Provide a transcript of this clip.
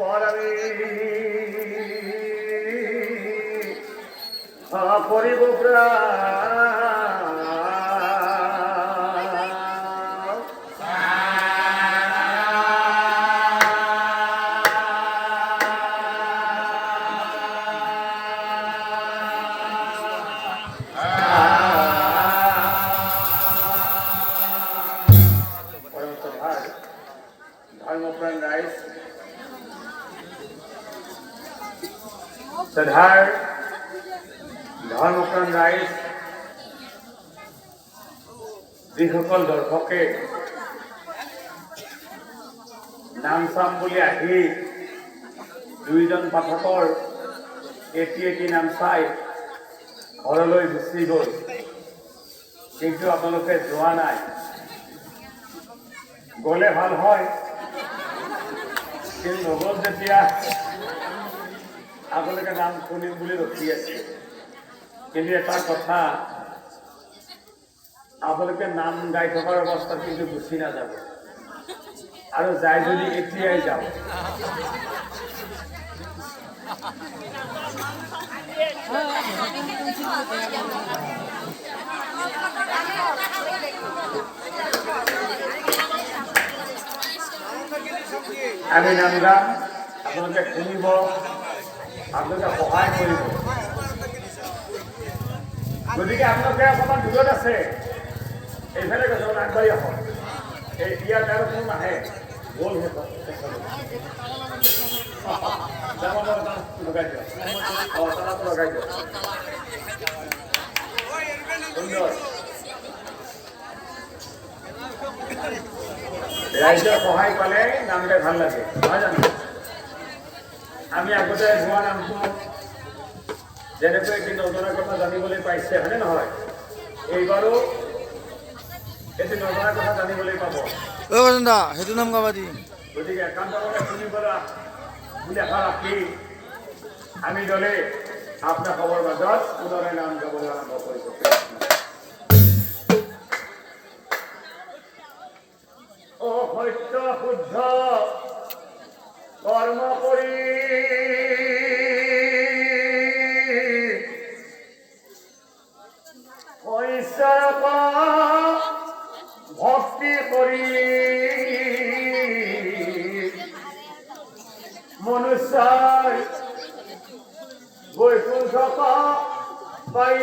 পরাবে পরিব ধর্মপ্রাণ রাইস সধার ধর্মপ্রাণ রাইস যিসকল দৰ্শকে নাম চাম বুলি আহি দুইজন পাঠকৰ এটি নাম চাই ঘৰলৈ গুচি গ'ল, কিন্তু আপোনালোকে যোৱা নাই। গ'লে ভাল হয়, কিন্তু নগল যেতিয়া আপোনালোকে নাম শুনিম বুলি ৰখি আছে। কিন্তু এটা কথা, আপোনালোকে নাম গাই থকাৰ অৱস্থাত কিন্তু গুচি নাযাব, আৰু যাই যদি এতিয়াই যাওঁ। আমি নাম গাম, আপোনালোকে শুনিব, আপোনালোকে সহায় কৰিব। গতিকে আপোনালোকে অকণমান দূৰত আছে, এইফালে কিছুমান আগবাঢ়ি আহক। এই ইয়াত আৰু কোনো নাহে, গ'ল লগাই দিয়ক, তালাটো লগাই দিয়ক। সুন্দৰ। ৰাইজৰ সহায় পালে নাম গাই ভাল লাগে, নহয় জানো? আমি আগতে হোৱা নামটো যেনেকৈ এটি নজনাৰ কথা জানিবলৈ পাইছে, হয়নে নহয়? এইবাৰো এটি নজনাৰ কথা জানিবলৈ পাব। সেইটো নাম গাবা দি। গতিকে একান্তভাৱে শুনিবলৈ বুলি আশা ৰাখি আমি দলে আপোনাৰ খবৰ মাজত পুনৰাই নাম গাবলৈ আৰম্ভ কৰিছোঁ। অ সত্য শুদ্ধ কৰ্ম কৰি ঈশ্বৰক ভক্তি কৰি মনুষ্যৰ বৈকুণ্ঠ পাই